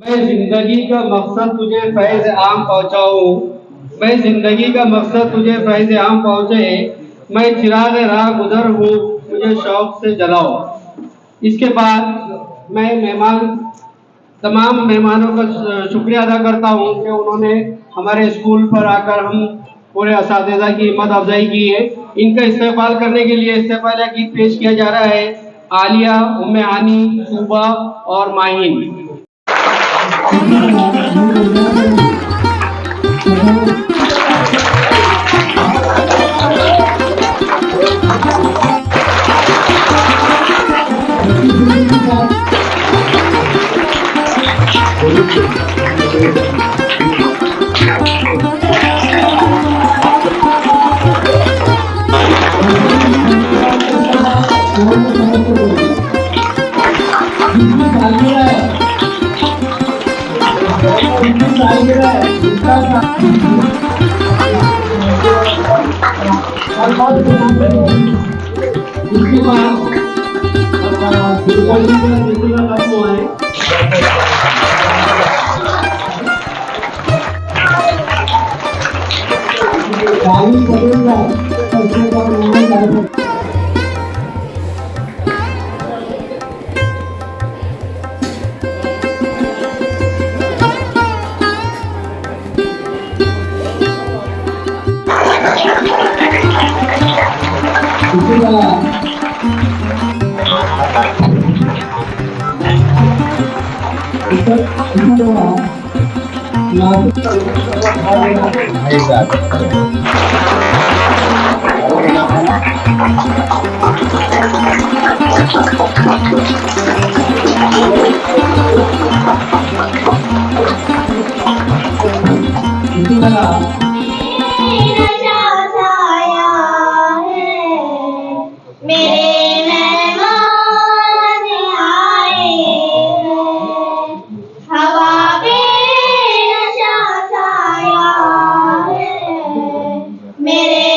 मैं जिंदगी का मकसद तुझे फैज़ आम पहुँचाऊँ, मैं जिंदगी का मकसद तुझे फैज़ आम पहुँचे, मैं चिराग राह गुजर हूँ मुझे शौक से जलाओ। इसके बाद मैं तमाम मेहमानों का शुक्रिया अदा करता हूँ कि उन्होंने हमारे स्कूल पर आकर हम पूरे असातिज़ा की हिम्मत अफजाई की है। इनका इस्तेमाल करने के लिए इस्तेमाल गीत पेश किया जा रहा है आलिया, उम्मे हानी, सूबा और माहिन। मेरे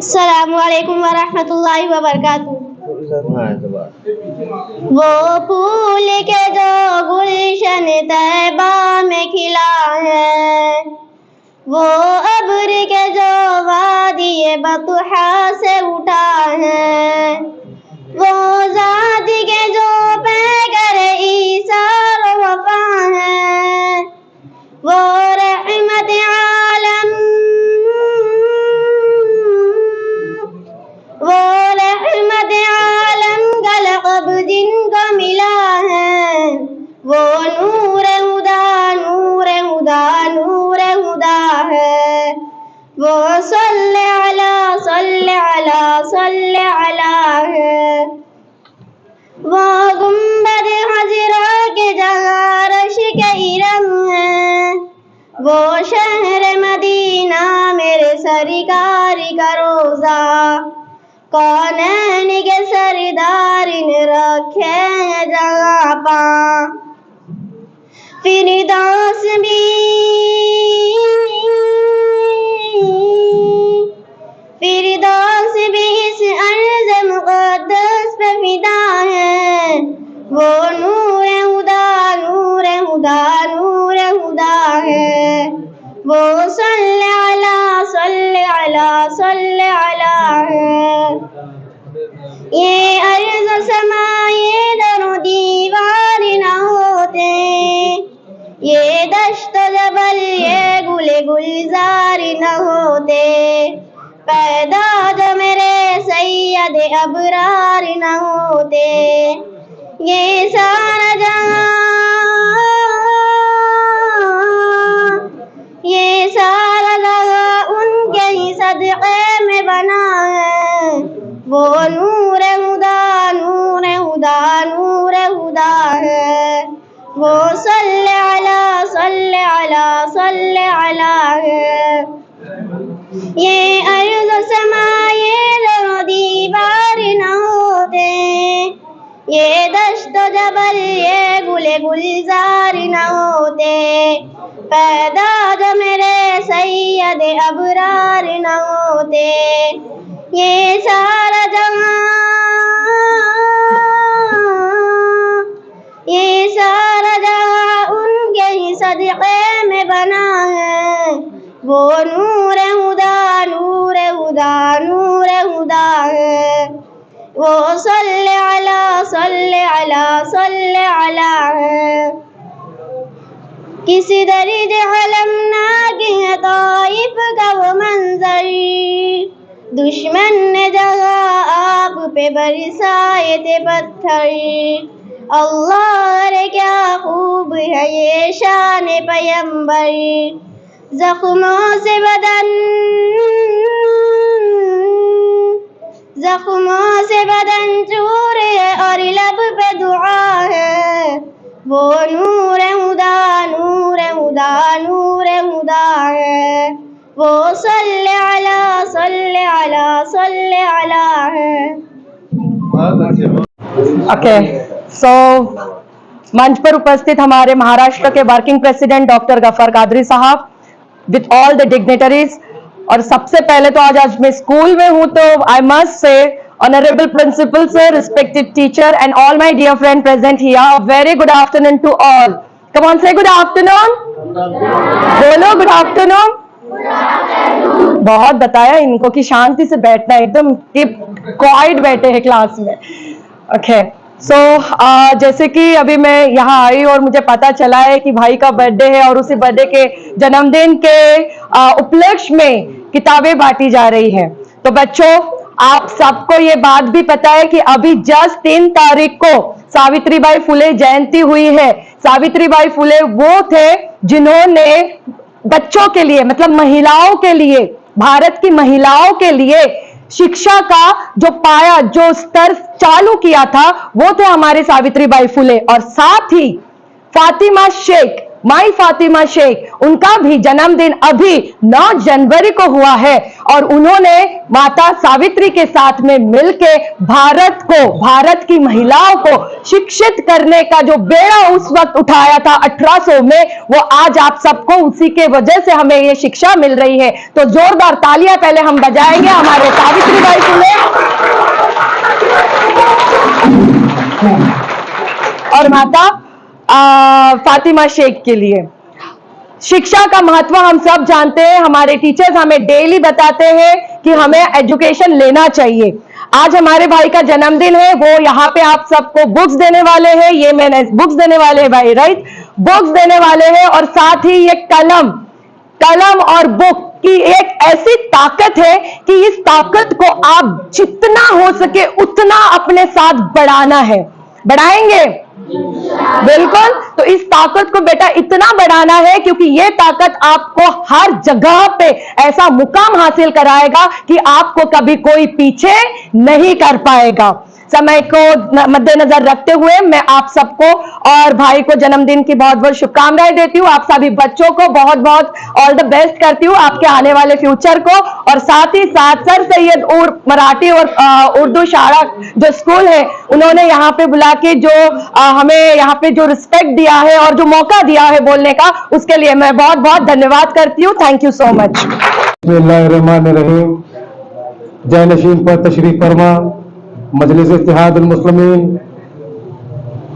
अस्सलामुअलैकुम वरहमतुल्लाहि वबरकातुहू। वो फूल के जो गुलशन तैबा में खिला है, वो अब्र के जो वादी बतहा से उठा है, वो ज़ात के जो पैगर ईसार वफा है, वो रहमत आलम, वो रहमत आलम का लक़ब जिनको मिला है, वो नूर हुदा नूर हुदा नूर हुदा है, वो सल्ले अला सल्ले अला सल्ले अला है, वो गुंबद हजरा के जहाँ रश के इरम है, वो शहर मदीना मेरे सरकार का रोज़ा, कौनैन के सरदार ने रखे हैं जगह पा, फिरदौस भी इस अर्ज़ मुक़द्दस पे फिदा है, वो नूर हुदा नूर हुदा नूर हुदा है, वो सल्ले अला सल्ले अला सल्ले अला है। ये अर्ज़ समा ये दरो दीवार न होते, ये दश्त जबल ये गुले गुलजार न होते, पैदा जो मेरे सैयद अबरार न होते, ये सारा जहां ये सारा जहां उनके ही सदक़े में बना है, वो नूर हुदा नूर हुदा नूर हुदा है, वो सल्ले अला सल्ले अला सल्ले अला है। ये अर्ज़ समा ये दरो दीवार न होते, ये दश्त जबल ये गुले गुलजार न होते, पैदा जो मेरे सैयद अबरार न होते, ये सारा जहां उनके ही सदक़े में बना है, वो नूर हुदा नूर हुदा नूर हुदा है, वो सल्ले अला सल्ले अला सल्ले अला है। किसी दर्द अलमनाक है ताइफ का वो मंजर, दुश्मन ने जगह आप पे बरसाए थे पत्थर, अल्लाह रे क्या खूब है ये शान पैगंबर, ज़ख्मों से बदन चूर है और लब पे दुआ है, वो नूर हुदा नूर हुदा नूर हुदा है, वो सल्ले अला सल्ले अला सल्ले अला है। ओके, सो मंच पर उपस्थित हमारे महाराष्ट्र के working president doctor Gruffudd Qadri साहब विथ ऑल द डिग्नेटरीज, और सबसे पहले तो आज मैं स्कूल में हूं तो I must say honourable principal sir, respected teacher and all my dear friend present here, very good afternoon to all. Come on say good afternoon, बोलो गुड आफ्टरनून। बहुत बताया इनको कि शांति से बैठना, एकदम क्वाइट बैठे हैं क्लास में। ओके, सो जैसे कि अभी मैं यहाँ आई और मुझे पता चला है कि भाई का बर्थडे है और उसी बर्थडे के जन्मदिन के उपलक्ष्य में किताबें बांटी जा रही हैं। तो बच्चों, आप सबको ये बात भी पता है कि अभी जस्ट 3 तारीख को सावित्रीबाई फुले जयंती हुई है। सावित्रीबाई फुले वो थे जिन्होंने बच्चों के लिए, मतलब महिलाओं के लिए, भारत की महिलाओं के लिए शिक्षा का जो पाया, जो स्तर चालू किया था, वो थे हमारे सावित्रीबाई फुले। और साथ ही फातिमा शेख, माई फातिमा शेख, उनका भी जन्मदिन अभी 9 जनवरी को हुआ है और उन्होंने माता सावित्री के साथ में मिलके भारत की महिलाओं को शिक्षित करने का जो बेड़ा उस वक्त उठाया था 1800 में, वो आज आप सबको उसी के वजह से हमें ये शिक्षा मिल रही है। तो जोरदार तालियां पहले हम बजाएंगे हमारे सावित्रीबाई फुले और माता फातिमा शेख के लिए। शिक्षा का महत्व हम सब जानते हैं, हमारे टीचर्स हमें डेली बताते हैं कि हमें एजुकेशन लेना चाहिए। आज हमारे भाई का जन्मदिन है, वो यहाँ पे आप सबको बुक्स देने वाले हैं, ये मैंने बुक्स देने वाले हैं भाई, राइट, बुक्स देने वाले हैं और साथ ही ये कलम और बुक की एक ऐसी ताकत है कि इस ताकत को आप जितना हो सके उतना अपने साथ बढ़ाना है। बढ़ाएंगे बिल्कुल। तो इस ताकत को बेटा इतना बढ़ाना है क्योंकि ये ताकत आपको हर जगह पे ऐसा मुकाम हासिल कराएगा कि आपको कभी कोई पीछे नहीं कर पाएगा। समय को मद्देनजर रखते हुए मैं आप सबको और भाई को जन्मदिन की बहुत बहुत शुभकामनाएं देती हूँ। आप सभी बच्चों को बहुत बहुत ऑल द बेस्ट करती हूँ आपके आने वाले फ्यूचर को। और साथ ही साथ सर सैयद मराठी और उर्दू शाला जो स्कूल है, उन्होंने यहाँ पे बुला के जो हमें यहाँ पे जो रिस्पेक्ट दिया है और जो मौका दिया है बोलने का, उसके लिए मैं बहुत बहुत धन्यवाद करती हूँ। Thank you so much. बिस्मिल्लाहिर्रहमानिर्रहीम। जय नशीन पर तशरीफ फरमा मजलिस इत्तेहादुल मुस्लिमीन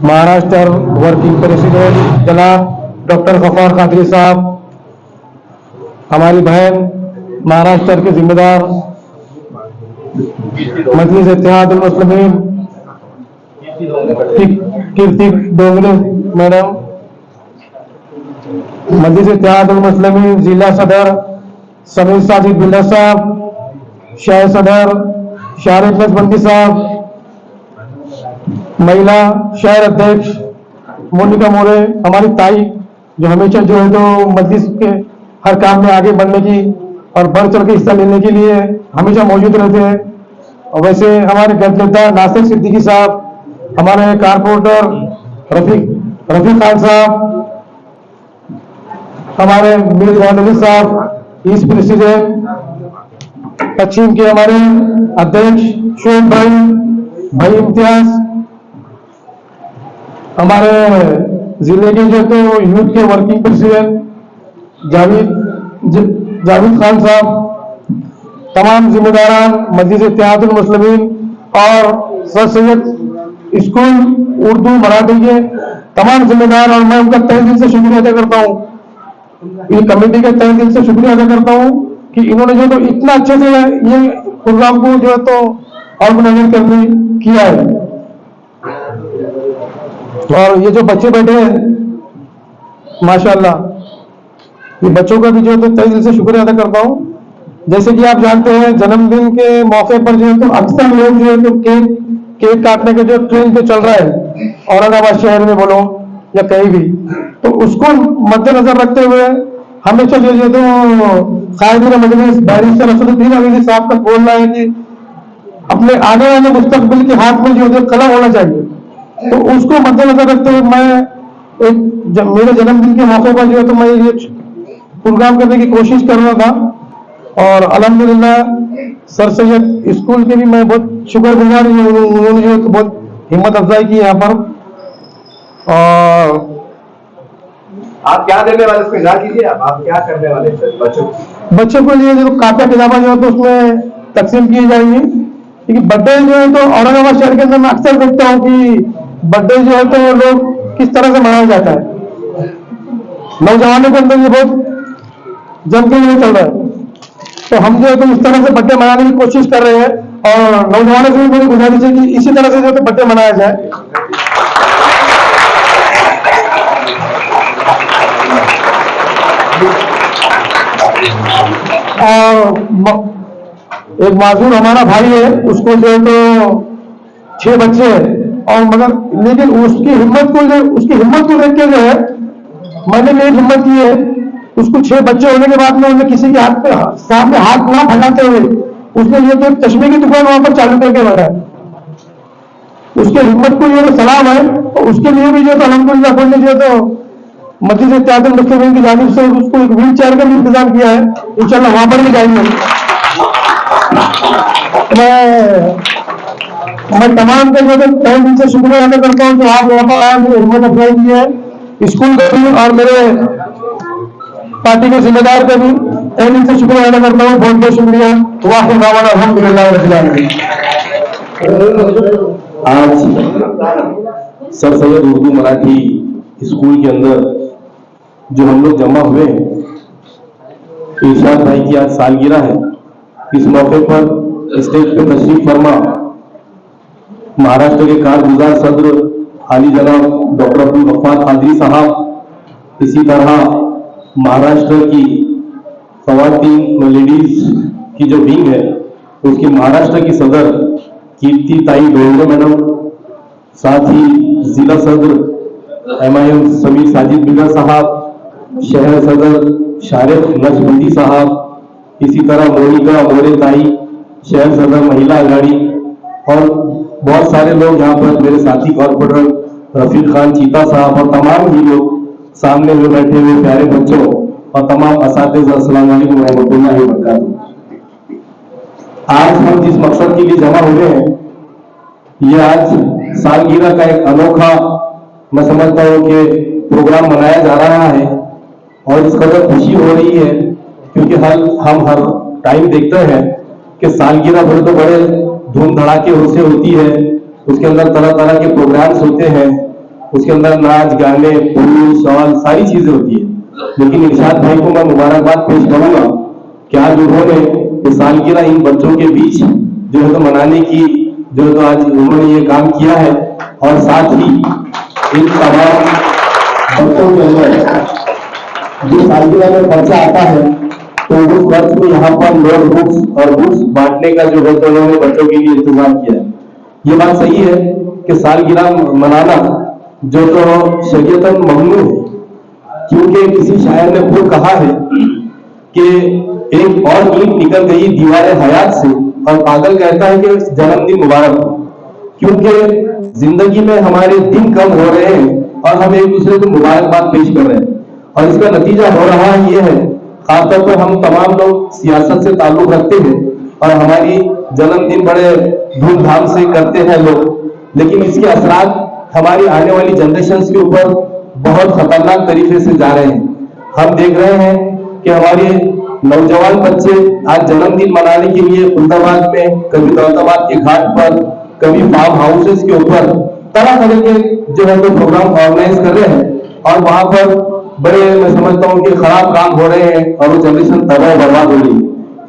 महाराष्ट्र वर्किंग प्रेसिडेंट जनाब डॉक्टर गफ्फार कादरी साहब, हमारी बहन महाराष्ट्र के जिम्मेदार मजलिस इत्तेहादुल मुस्लिमीन कीर्ति डोंगरे मैडम, मजलिस इत्तेहादुल मुस्लिमीन जिला सदर समीर साजिद बिल्ला साहब, शाह सदर शारिफ नजबंदी साहब, महिला शहर अध्यक्ष मोनिका मोरे, हमारी ताई जो हमेशा जो है तो मजलिस के हर काम में आगे बढ़ने की और बढ़ चढ़ के हिस्सा लेने के लिए हमेशा मौजूद रहते हैं। और वैसे हमारे गणतंत्र नासिर सिद्दीकी साहब, हमारे कारपोरेटर रफीक खान साहब, हमारे मीर मोहम्मद साहब ईस्ट प्रेसिडेंट पश्चिम के हमारे अध्यक्ष शोभ भाई इम्तियाज, हमारे जिले के जो तो यूथ के वर्किंग प्रेसिडेंट जावेद खान साहब, तमाम जिम्मेदारान मजलिस इत्तेहादुल मुस्लिमीन और सर सैयद स्कूल उर्दू मराठी के तमाम जिम्मेदार, और मैं उनका तहे दिल से शुक्रिया अदा करता हूँ, इस कमेटी का तहे दिल से शुक्रिया अदा करता हूँ कि इन्होंने जो तो इतना अच्छे से ये प्रोग्राम को जो है तो ऑर्गेनाइज करने किया है। और ये जो बच्चे बैठे हैं माशाल्लाह, ये बच्चों का भी जो है तो तहे दिल से शुक्रिया अदा करता हूँ। जैसे कि आप जानते हैं जन्मदिन के मौके पर जो है तो अक्सर लोग जो है तो केक काटने के जो ट्रेंड पे चल रहा है औरंगाबाद शहर में बोलो या कहीं भी, तो उसको मद्देनजर रखते हुए हमेशा जो है तो कायदे मजलिस बैरिस्टर असदुद्दीन अवीदी साहब का बोलना है कि अपने आने वाले मुस्तकबिल के हाथ में जो है कलम होना चाहिए। तो उसको मद्देनजर रखते हुए मैं मेरे जन्मदिन के मौके पर जो है तो मैं ये प्रोग्राम करने की कोशिश कर रहा था। और अल्हम्दुलिल्लाह सर सैयद स्कूल के भी मैं बहुत शुक्रगुजार हूँ, उन्होंने जो है तो बहुत हिम्मत अफजाई की यहाँ पर। और आप क्या देने वाले, उसको याद कीजिए, आप क्या करने वाले बच्चों के लिए जो कापियां किताबें जो है तो उसमें तकसीम की जाएंगी। क्योंकि बर्थडे जो है तो औरंगाबाद शहर के अंदर मैं अक्सर देखता हूँ कि बर्थडे जो है तो लोग किस तरह से मनाया जाता है, नौजवानों के अंदर ये बहुत जम के नहीं चल रहा है। तो हम जो है तो इस तरह से बर्थडे मनाने की कोशिश कर रहे हैं और नौजवानों से भी मेरी गुजारिश है कि इसी तरह से जो है तो बर्थडे मनाया जाए। और एक माजूर हमारा भाई है, उसको जो है तो 6 बच्चे हैं और मगर लेकिन उसकी हिम्मत को देख के जो है मैंने भी एक हिम्मत की है। उसको 6 बच्चे होने के बाद में उन्हें किसी के हाथ पे सामने हाथ ना फैलाते हुए उसने ये तो चश्मे की दुकान वहां पर चालू करके बैठा है। उसके हिम्मत को ये तो सलाम है और उसके लिए भी जो है तो अल्हम्दुलिल्लाह जो है तो मस्जिद इत्तेहादुल मुस्लिमीन की जानिब से उसको एक व्हील चेयर का भी इंतजाम किया है, इंशाल्लाह वहां पर भी जाएंगे। मैं तमाम का जो तहे दिल से शुक्रिया अदा करता हूँ जो आप यहाँ पर आए, मुझे हिम्मत अफजाई की है। स्कूल का भी और मेरे पार्टी के जिम्मेदार का भी तहे दिल से शुक्रिया अदा करता हूँ, बहुत बहुत शुक्रिया। वाहिद दावाना अल्हम्दुलिल्लाह रब्बिल आलमीन। आज सर सैयद उर्दू मराठी स्कूल के अंदर जो हम लोग जमा हुए हैं, इरशाद भाई की आज सालगिरह है। इस मौके पर स्टेज पे तशरीफ फरमा महाराष्ट्र के कारगुजार सदर आली जनाब डॉक्टर अब्दुल गफ्फार कादरी साहब, इसी तरह महाराष्ट्र की ख़वातीन लेडीज की जो विंग है उसकी महाराष्ट्र की सदर कीर्ति ताई डोंगरे मैडम, साथ ही जिला सदर MIM समीर साजिद बिगर साहब, शहर सदर शारिफ नजबंदी साहब, इसी तरह मोनिका मोरे ताई शहर सदर महिला आघाड़ी और बहुत सारे लोग यहाँ पर मेरे साथी कॉर्पोरेटर रफीक खान चीता साहब और तमाम ही लोग सामने में बैठे हुए प्यारे बच्चों और तमाम असातिज़, अस्सलाम वालेकुम रहमतुल्लाहि व बरकातहू। आज हम जिस मकसद के लिए जमा हुए हैं, ये आज सालगिरह का एक अनोखा मैं समझता हूँ कि प्रोग्राम मनाया जा रहा है और इस कदर खुशी हो रही है क्योंकि हम हर टाइम देखते हैं कि सालगिरह बोले तो बड़े धूम धड़ाके से होती है, उसके अंदर तरह तरह के प्रोग्राम्स होते हैं, उसके अंदर नाच गाने फूल शॉल सारी चीजें होती है। लेकिन इरशाद भाई को मैं मुबारकबाद पेश करूंगा कि आज उन्होंने सालगिरह इन बच्चों के बीच जो है तो मनाने की जो है तो आज उन्होंने ये काम किया है और साथ ही इन तमाम बच्चों के अंदर जो सालगिरह में खर्चा आता है तो उस खर्च को यहाँ पर नोटबुक्स और बुक्स बांटने का जो है तो उन्होंने बच्चों के लिए इंतजाम किया है। ये बात सही है कि सालगिरह मनाना जो तो शरीयतन ममनू है, क्योंकि किसी शायर ने खुद कहा है कि एक और ईंट निकल गई दीवार हयात से और पागल कहता है कि जन्मदिन मुबारक हो, क्योंकि जिंदगी में हमारे दिन कम हो रहे हैं और हम एक दूसरे को मुबारकबाद पेश कर रहे हैं और इसका नतीजा हो रहा है ये है, खासतौर पर हम तमाम लोग सियासत से ताल्लुक रखते हैं और हमारी जन्मदिन बड़े धूमधाम से करते हैं लोग, लेकिन इसके असरात हमारी आने वाली जनरेशन के ऊपर बहुत खतरनाक तरीके से जा रहे हैं। हम देख रहे हैं कि हमारे नौजवान बच्चे आज जन्मदिन मनाने के लिए खुलदाबाद में, कभी दौलताबाद के घाट पर, कभी फार्म हाउसेस के ऊपर तरह तरह के जो है तो प्रोग्राम ऑर्गेनाइज कर रहे हैं और वहां पर बड़े मैं समझता हूँ कि खराब काम हो रहे हैं और वो जनरेशन तबाह बर्बाद हो रही है।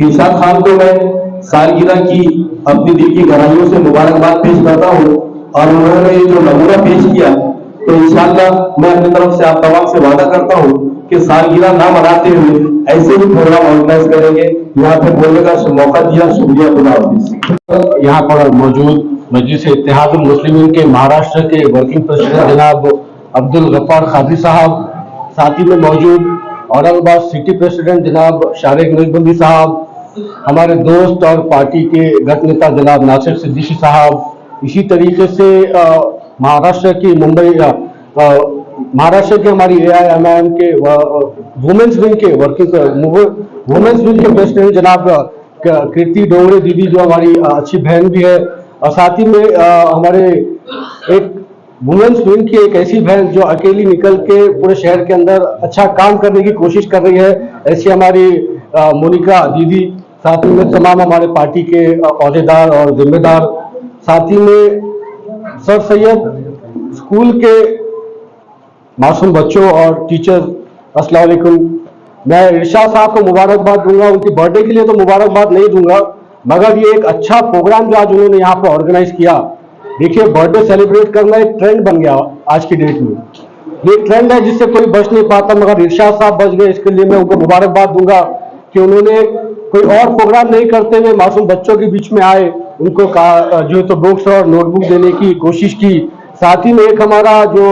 इरशाद खान को मैं सालगिरह की अपनी दिल की गहराइयों से मुबारकबाद पेश करता हूँ और उन्होंने ये जो नमूना पेश किया तो इंशाअल्लाह मैं अपनी तरफ से आप तमाम से वादा करता हूँ कि सालगिरह ना मनाते हुए ऐसे ही प्रोग्राम ऑर्गेनाइज करेंगे। यहाँ पे बोलने का मौका दिया, शुक्रिया, खुदा हाफिज। यहाँ पर मौजूद मजलिस इत्तेहादुल मुस्लिमीन के महाराष्ट्र के वर्किंग प्रेसिडेंट जनाब अब्दुल गफ्फार कादरी साहब, साथ ही में मौजूद औरंगाबाद सिटी प्रेसिडेंट जनाब शारिफ नजबंदी साहब, हमारे दोस्त और पार्टी के गत नेता जनाब नासिर सिद्दीकी साहब, इसी तरीके से महाराष्ट्र की महाराष्ट्र के हमारी AIMIM के वुमेन्स विंग के वुमेन्स विंग के प्रेसिडेंट जनाब कीर्ति डोंगरे दीदी जो हमारी अच्छी बहन भी है और साथ ही में हमारे एक वुमेन्स विंग की एक ऐसी बहन जो अकेली निकल के पूरे शहर के अंदर अच्छा काम करने की कोशिश कर रही है, ऐसी हमारी मोनिका दीदी, साथ ही में तमाम हमारे पार्टी के अहदेदार और जिम्मेदार, साथ ही में सर सैयद स्कूल के मासूम बच्चों और टीचर, अस्सलाम वालेकुम। मैं इरशाद साहब को मुबारकबाद दूंगा, उनकी बर्थडे के लिए तो मुबारकबाद नहीं दूंगा, मगर ये एक अच्छा प्रोग्राम जो आज उन्होंने यहाँ पर ऑर्गेनाइज किया, देखिए बर्थडे सेलिब्रेट करना एक ट्रेंड बन गया आज की डेट में। ये ट्रेंड है जिससे कोई बच नहीं पाता, मगर इरशाद साहब बच गए। इसके लिए मैं उनको मुबारकबाद दूंगा कि उन्होंने कोई और प्रोग्राम नहीं करते हुए मासूम बच्चों के बीच में आए, उनको जो है तो बुक्स और नोटबुक देने की कोशिश की। साथ ही में एक हमारा जो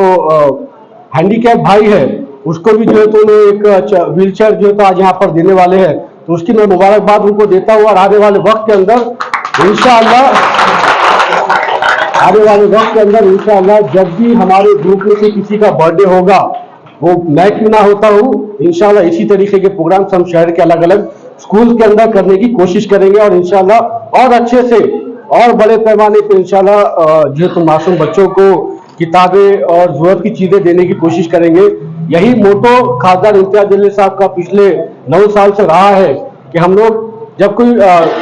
हैंडीकैप भाई है उसको भी जो है तो उन्हें एक व्हील चेयर जो है तो आज यहाँ पर देने वाले हैं, तो उसकी मैं मुबारकबाद उनको देता हूँ। और आने वाले वक्त के अंदर इंशाअल्लाह जब भी हमारे ग्रुप में से किसी का बर्थडे होगा वो मैं क्यों ना होता हूँ, इंशाल्लाह इसी तरीके के प्रोग्राम्स हम शहर के अलग अलग स्कूल के अंदर करने की कोशिश करेंगे और इंशाल्लाह और अच्छे से और बड़े पैमाने पर इंशाल्लाह जो तो मासूम बच्चों को किताबें और जरूरत की चीजें देने की कोशिश करेंगे। यही मोटो खासदार इम्तियाज जलील साहब का पिछले 9 साल से रहा है कि हम लोग जब कोई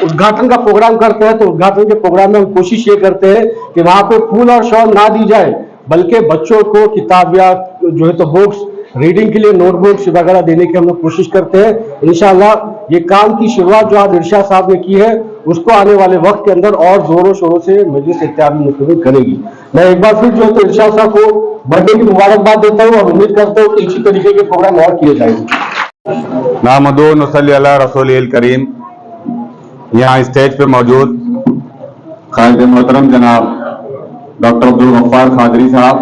उद्घाटन का प्रोग्राम करते हैं तो उद्घाटन के प्रोग्राम में हम कोशिश ये करते हैं कि वहां पे फूल और शॉल ना दी जाए, बल्कि बच्चों को किताब या जो है तो बुक्स रीडिंग के लिए नोटबुक्स वगैरह देने की हम लोग कोशिश करते हैं। इंशाल्लाह ये काम की शुरुआत जो आज इरशाद साहब ने की है उसको आने वाले वक्त के अंदर और जोरों शोरों से मजलिस इत्तेहाद मुस्तकिल करेगी। मैं एक बार फिर जो है तो इरशाद साहब को बर्थडे की मुबारकबाद देता हूँ और उम्मीद करता हूँ कि इसी तरीके के प्रोग्राम और किए जाएंगे। नामदो नसल्ली अला रसूलिल करीम। यहाँ स्टेज पे मौजूद कायद मोहतरम जनाब डॉक्टर अब्दुल गफ्फार कादरी साहब,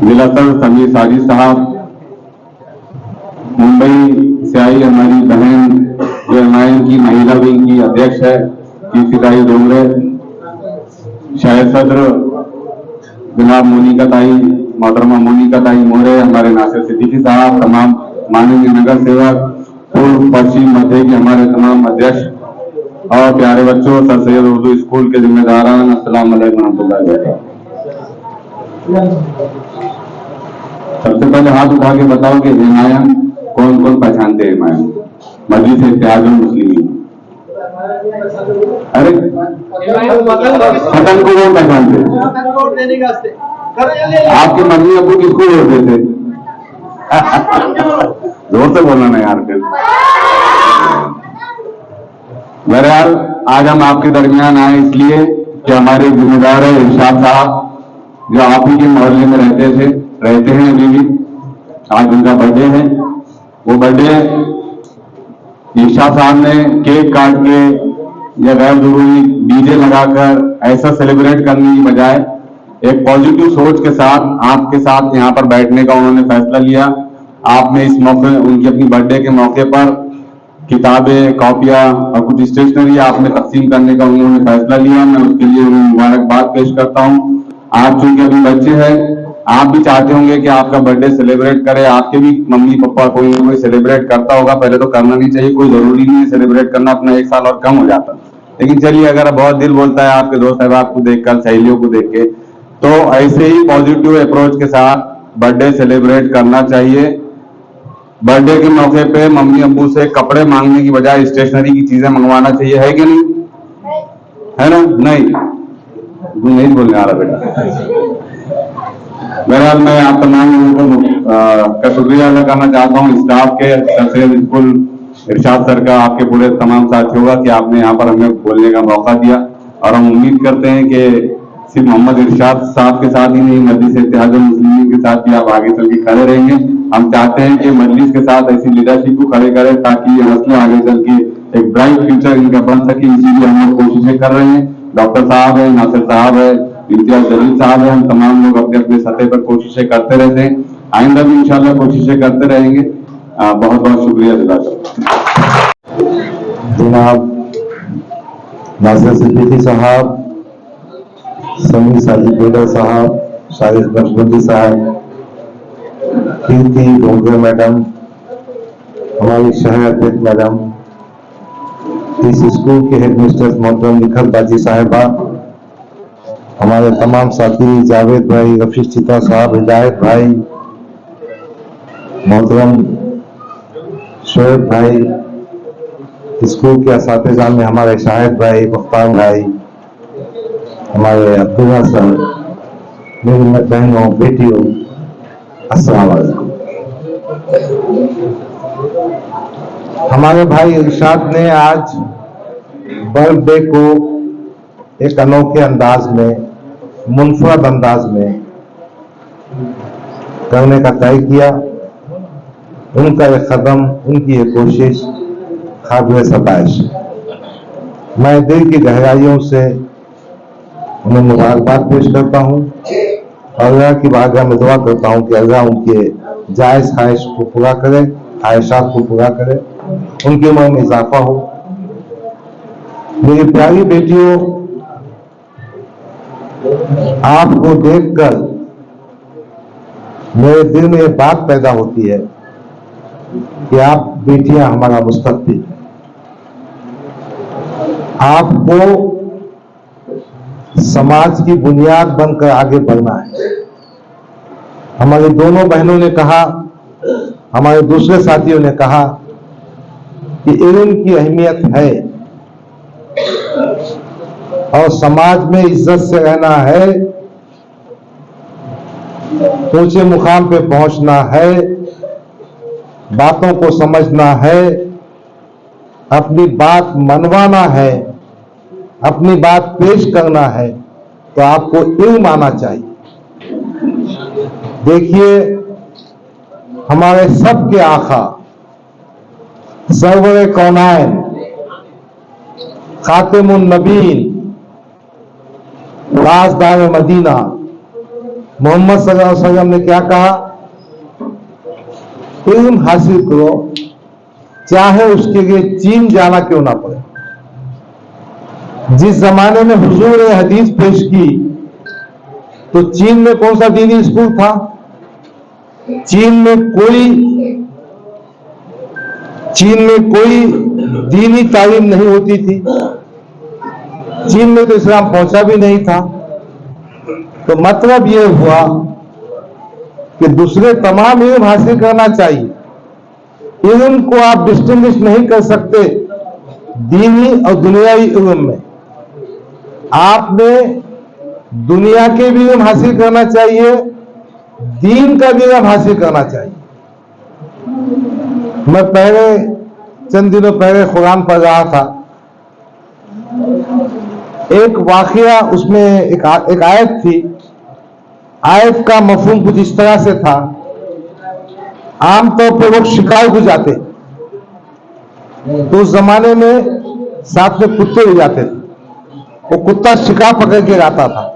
जिला सदर समीर साजिद साहब, मुंबई से आई हमारी बहन जो एमआईएम की महिला विंग की अध्यक्ष है कीर्तिताई डोंगरे, शायद सदर जनाब मोनिका ताई, मोहतरमा मोनिका ताई मोरे, हमारे नासिर सिद्दीकी साहब, तमाम माननीय नगर सेवक, पूर्व पश्चिम मध्य के हमारे तमाम अध्यक्ष और प्यारे बच्चों, सर सैयद उर्दू स्कूल के जिम्मेदारान, अस्सलाम वालेकुम रहमतुल्लाहि व बरकातहू। सबसे पहले हाथ उठा के बताओ कि एमआईएम कौन कौन पहचानते हैं? एमआईएम मजलिस इत्तेहाद मुस्लिमीन। अरे पतन को कौन पहचानते हैं? आपके मम्मी अबू किसको वोट देते? जोर से बोलना ना यार। फिर बहरहाल आज हम आपके दरमियान आए इसलिए कि हमारे जिम्मेदार है इरशाद साहब, जो आप ही के मोहल्ले में रहते हैं अभी भी। आज उनका बर्थडे है। वो बर्थडे इरशाद साहब ने केक काट के या गैर जरूरी डीजे लगाकर ऐसा सेलिब्रेट करने की बजाय एक पॉजिटिव सोच के साथ आपके साथ यहाँ पर बैठने का उन्होंने फैसला लिया। आपने इस मौके, उनकी अपनी बर्थडे के मौके पर किताबें, कॉपियां और कुछ स्टेशनरी आपने तकसीम करने का उन्होंने फैसला लिया। मैं उसके लिए उन्हें मुबारकबाद पेश करता हूँ। आप चूंकि अभी बच्चे हैं, आप भी चाहते होंगे कि आपका बर्थडे सेलिब्रेट करे, आपके भी मम्मी पापा कोई ना कोई सेलिब्रेट करता होगा। पहले तो करना नहीं चाहिए, कोई जरूरी नहीं है सेलिब्रेट करना, अपना 1 साल और कम हो जाता। लेकिन चलिए, अगर बहुत दिल बोलता है आपके दोस्त अहबाब को देखकर, सहेलियों को देख के, तो ऐसे ही पॉजिटिव अप्रोच के साथ बर्थडे सेलिब्रेट करना चाहिए। बर्थडे के मौके पे मम्मी अब्बू से कपड़े मांगने की बजाय स्टेशनरी की चीजें मंगवाना चाहिए, है कि नहीं? है ना? नहीं बोलने आ रहा बेटा। बहरहाल मैं आप तमाम लोगों का शुक्रिया अदा करना चाहता हूँ, स्टाफ के, सर सैयद स्कूल इरशाद सर का, आपके पूरे तमाम साथियों का, कि आपने यहाँ पर हमें बोलने का मौका दिया। और हम उम्मीद करते हैं कि सिर्फ मोहम्मद इरशाद साहब के साथ ही नहीं, मजलिस इत्तेहाद मुस्लिमीन के साथ भी आप आगे चल के खड़े रहेंगे। हम चाहते हैं कि मजलिस के साथ ऐसी लीडरशिप को खड़े करें ताकि ये मसले आगे चल के एक ब्राइट फ्यूचर इनका बन सके। इसीलिए हम लोग कोशिशें कर रहे हैं। डॉक्टर साहब है, नासिर साहब है, इम्तियाज जलील साहब है, हम तमाम लोग अपने अपने सतह पर कोशिशें करते रहते हैं। आइंदा भी इंशाल्लाह कोशिशें करते रहेंगे। बहुत बहुत शुक्रिया जनाब नासिर सिद्दीकी साहब, समीर साजिद बेड़ा साहब, शाहिद नक्शबंदी साहब, कीर्ति डोंगरे मैडम, हमारी शहर अध्यक्ष मैडम, इस स्कूल के हेडमिस्ट्रेस मोहतरम निखत बाजी साहिबा, हमारे तमाम साथी जावेद भाई, रफीक चिता साहब, हिदायत भाई, मोहतरम शोएब भाई, स्कूल के असातिज़ा में हमारे शाहिद भाई, मुख्तार भाई, हमारे अब्दुल्ला सर, मेरी बहनों, बेटियों, अस्सलाम वालेकुम। हमारे भाई इरशाद ने आज बर्थडे को एक अनोखे अंदाज में, मुनफरद अंदाज में करने का तय किया। उनका एक कदम, उनकी एक कोशिश काबिल सताइश। मैं दिल की गहराइयों से उन्हें मुबारकबाद पेश करता हूँ और अल्लाह की बारगाह में दुआ करता हूँ कि अल्लाह उनके जायज ख्वाहिश को पूरा करे, ख्वाहिशात को पूरा करे, उनकी उम्र में इजाफा हो। मेरी प्यारी बेटियों, आपको देखकर मेरे दिल में ये बात पैदा होती है कि आप बेटियां हमारा मुस्तकबिल, आपको समाज की बुनियाद बनकर आगे बढ़ना है। हमारी दोनों बहनों ने कहा, हमारे दूसरे साथियों ने कहा कि इल्म की अहमियत है और समाज में इज्जत से रहना है, ऊंचे मुकाम पे पहुंचना है, बातों को समझना है, अपनी बात मनवाना है, अपनी बात पेश करना है, तो आपको इल्म आना चाहिए। देखिए, हमारे सबके आका सरवर कौनाइन खातिमुन नबीन राजदार मदीना मोहम्मद सल्लल्लाहु अलैहि वसल्लम ने क्या कहा? इल्म हासिल करो, चाहे उसके लिए चीन जाना क्यों ना पड़े। जिस जमाने में हुजूर ने हदीस पेश की तो चीन में कौन सा दीनी स्कूल था? चीन में कोई दीनी तालीम नहीं होती थी। चीन में तो इस्लाम पहुंचा भी नहीं था। तो मतलब यह हुआ कि दूसरे तमाम इल्म हासिल करना चाहिए। इल्म को आप डिस्टिंग्विश नहीं कर सकते दीनी और दुनियावी इल्म में। आपने दुनिया के भी इल्म हासिल करना चाहिए, दीन का भी इल्म हासिल करना चाहिए। मैं चंद दिनों पहले कुरान पढ़ रहा था, एक वाकया, उसमें एक आयत थी। आयत का मफहूम कुछ इस तरह से था, आमतौर पर लोग शिकार को जाते तो उस जमाने में साथ में कुत्ते भी जाते थे, वो कुत्ता शिकार पकड़ के लाता था।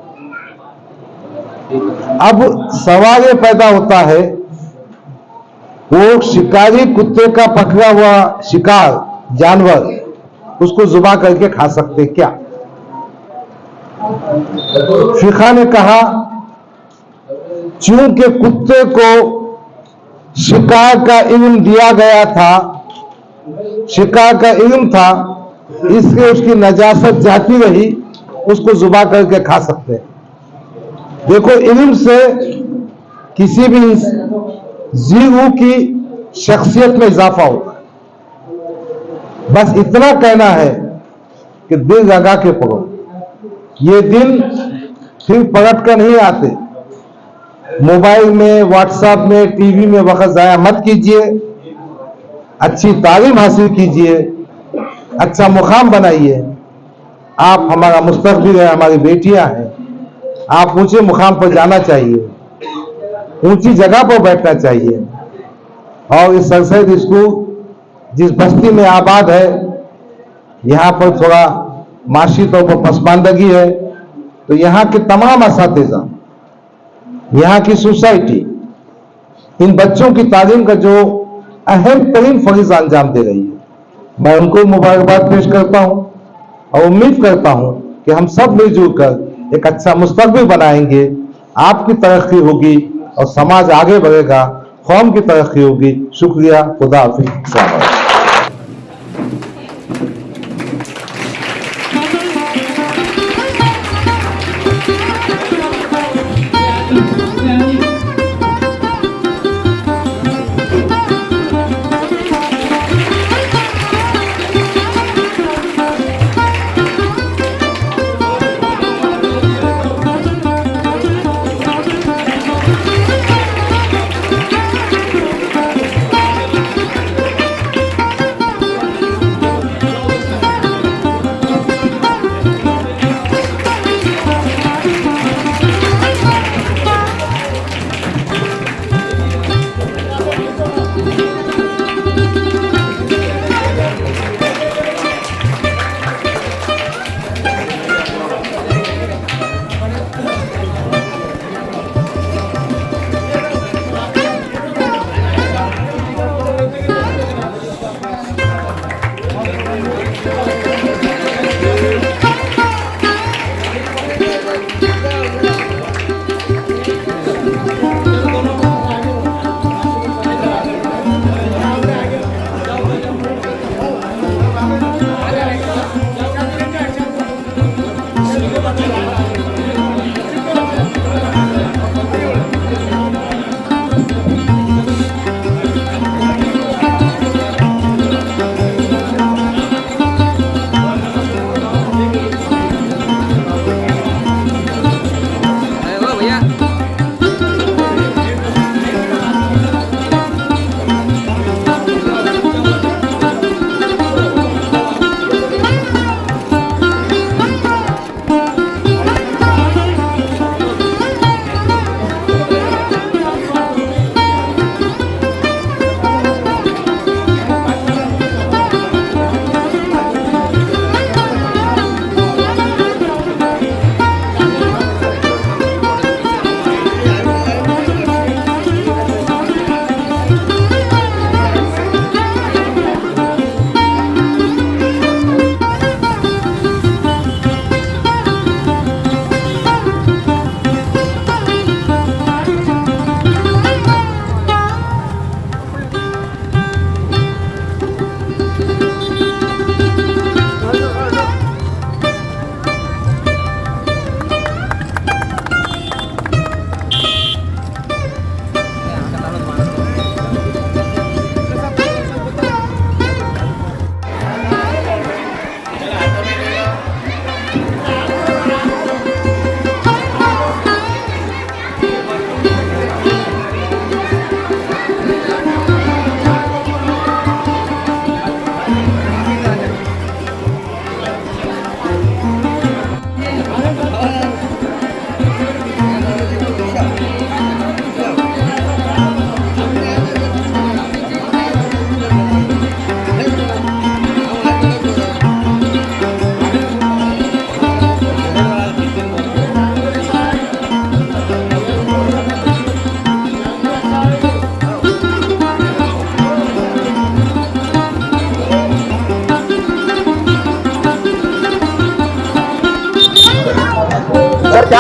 अब सवाल ये पैदा होता है, वो शिकारी कुत्ते का पकड़ा हुआ शिकार जानवर उसको जुबा करके खा सकते क्या? फिका ने कहा चूंकि कुत्ते को शिकार का इल्म दिया गया था, शिकार का इल्म था, इसलिए उसकी नजासत जाती रही, उसको जुबा करके खा सकते हैं। देखो, इल्म से किसी भी जीव की शख्सियत में इजाफा होता है। बस इतना कहना है कि दिल लगा के पढ़ो। ये दिन फिर पलट कर नहीं आते। मोबाइल में, व्हाट्सएप में, टीवी में वक्त जाया मत कीजिए। अच्छी तालीम हासिल कीजिए, अच्छा मुकाम बनाइए। आप हमारा मुस्तकबिल है, हमारी बेटियां हैं। आप ऊंचे मुकाम पर जाना चाहिए, ऊंची जगह पर बैठना चाहिए। और इस सरसैद स्कूल जिस बस्ती में आबाद है, यहाँ पर थोड़ा माशी तौर पर पसमानदगी है, तो यहाँ के तमाम असातिज़ा, यहाँ की सोसाइटी इन बच्चों की तालीम का जो अहम तरीन फरीज़ा अंजाम दे रही है। मैं उनको मुबारकबाद पेश करता हूँ और उम्मीद करता हूँ कि हम सब मिलजुल कर एक अच्छा मुस्तकबिल बनाएंगे। आपकी तरक्की होगी और समाज आगे बढ़ेगा, कौम की तरक्की होगी। शुक्रिया, खुदा हाफिज़।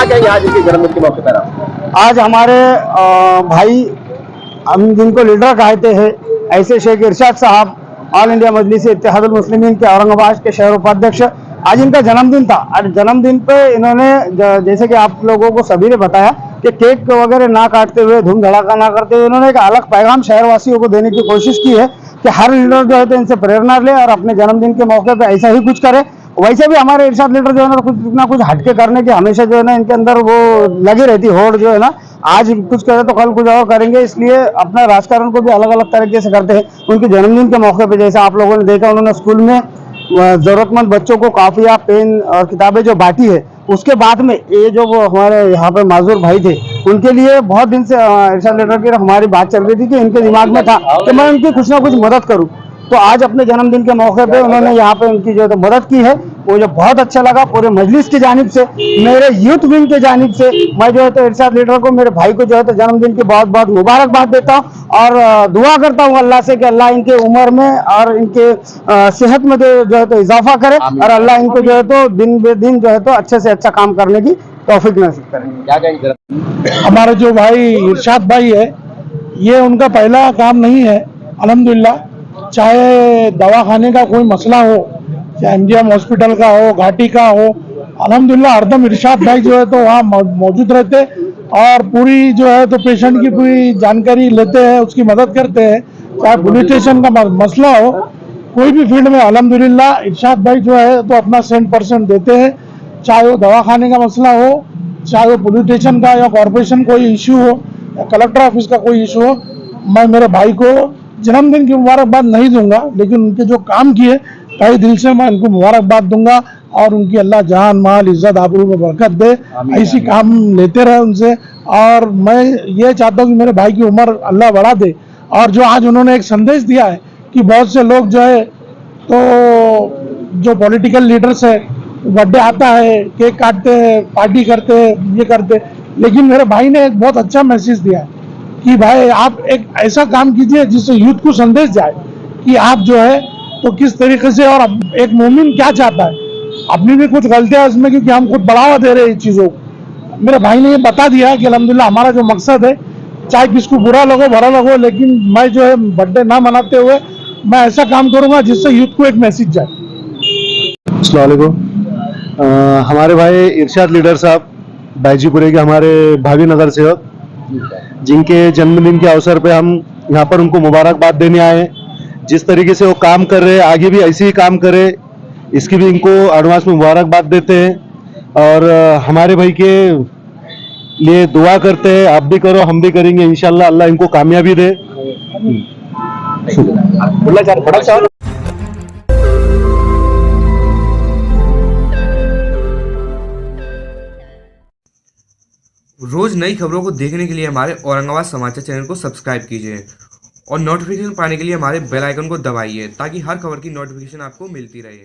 कहेंगे आज इनके जन्मदिन के मौके पर आप? आज हमारे भाई, हम जिनको लीडर कहते हैं, ऐसे शेख इरशाद साहब, ऑल इंडिया मजलिस इत्तेहादुल मुस्लिमीन के औरंगाबाद के शहर उपाध्यक्ष, आज इनका जन्मदिन था। और जन्मदिन पे इन्होंने जैसे कि आप लोगों को सभी ने बताया कि केक वगैरह ना काटते हुए, धूम धड़ाका ना करते हुए, इन्होंने एक अलग पैगाम शहरवासियों को देने की कोशिश की है कि हर लीडर जो है तो इनसे प्रेरणा ले और अपने जन्मदिन के मौके पे ऐसा ही कुछ करे। वैसे भी हमारे इरशाद लीडर जो है ना कुछ ना कुछ हटके करने की हमेशा जो है ना इनके अंदर वो लगी रहती होड़ जो है ना, आज कुछ करे तो कल कुछ और करेंगे, इसलिए अपना राजकारण को भी अलग अलग तरीके से करते हैं। उनके जन्मदिन के मौके पे जैसे आप लोगों ने देखा, उन्होंने स्कूल में जरूरतमंद बच्चों को काफिया, पेन और किताबें जो बांटी है, उसके बाद में ये जो वो हमारे यहाँ पे माजूर भाई थे, उनके लिए बहुत दिन से इरशाद लीडर की हमारी बात चल रही थी कि इनके दिमाग में था कि मैं उनकी कुछ ना कुछ मदद करूं। तो आज अपने जन्मदिन के मौके पे उन्होंने यहाँ पे उनकी जो है मदद की है, वो जो बहुत अच्छा लगा। पूरे मजलिस की जानिब से, मेरे यूथ विंग के जानिब से मैं जो है तो इरशाद लीडर को, मेरे भाई को जो है तो जन्मदिन की बहुत बहुत मुबारकबाद देता हूँ और दुआ करता हूँ अल्लाह से कि अल्लाह इनके उम्र में और इनके सेहत में जो है तो इजाफा करे और अल्लाह इनको जो है तो दिन बे दिन जो है तो अच्छे से अच्छा काम करने की तौफीक नसीब करे। क्या कहेंगे? हमारे जो भाई इरशाद भाई है, ये उनका पहला काम नहीं है, अल्हम्दुलिल्लाह। चाहे दवाखाने का कोई मसला हो, चाहे एमजीएम हॉस्पिटल का हो, घाटी का हो, अल्हम्दुलिल्लाह हरदम इरशाद भाई जो है तो वहाँ मौजूद रहते और पूरी जो है तो पेशेंट की पूरी जानकारी लेते हैं, उसकी मदद करते हैं। चाहे पुलिस स्टेशन का मसला हो, कोई भी फील्ड में अल्हम्दुलिल्लाह इरशाद भाई जो है तो अपना 100% देते हैं। चाहे वो दवाखाने का मसला हो, चाहे वो पुलिस स्टेशन का या कॉर्पोरेशन कोई इशू हो या कलेक्टर ऑफिस का कोई इशू हो, मैं मेरे भाई को जन्मदिन की मुबारकबाद नहीं दूंगा, लेकिन उनके जो काम किए तहे दिल से मैं उनको मुबारकबाद दूंगा और उनकी अल्लाह जान माल इज्जत आबरू में बरकत दे, ऐसी काम लेते रहे उनसे। और मैं ये चाहता हूँ कि मेरे भाई की उम्र अल्लाह बढ़ा दे। और जो आज उन्होंने एक संदेश दिया है कि बहुत से लोग जो है तो जो पॉलिटिकल लीडर्स है, बर्थडे आता है, केक काटते हैं, पार्टी करते हैं, ये करते हैं, लेकिन मेरे भाई ने एक बहुत अच्छा मैसेज दिया है कि भाई आप एक ऐसा काम कीजिए जिससे यूथ को संदेश जाए कि आप जो है तो किस तरीके से, और एक मोमिन क्या चाहता है, अपनी भी कुछ गलतियां इसमें, क्योंकि हम खुद बढ़ावा दे रहे हैं इस चीज़ों को। मेरे भाई ने ये बता दिया कि अल्हम्दुलिल्लाह हमारा जो मकसद है, चाहे किसको बुरा लगो भला लगो, लेकिन मैं जो है बर्थडे ना मनाते हुए मैं ऐसा काम करूंगा जिससे यूथ को एक मैसेज जाए। अस्सलाम वालेकुम। हमारे भाई इरशाद लीडर साहब बाईजीपुरे के हमारे भाभी नगर सेवक, जिनके जन्मदिन के अवसर पे हम यहाँ पर उनको मुबारकबाद देने आए हैं। जिस तरीके से वो काम कर रहे हैं, आगे भी ऐसे ही काम करे, इसकी भी इनको एडवांस में मुबारकबाद देते हैं और हमारे भाई के लिए दुआ करते हैं। आप भी करो, हम भी करेंगे इंशाल्लाह, अल्लाह इनको कामयाबी दे। रोज नई खबरों को देखने के लिए हमारे औरंगाबाद समाचार चैनल को सब्सक्राइब कीजिए और नोटिफिकेशन पाने के लिए हमारे बेल आइकन को दबाइए ताकि हर खबर की नोटिफिकेशन आपको मिलती रहे।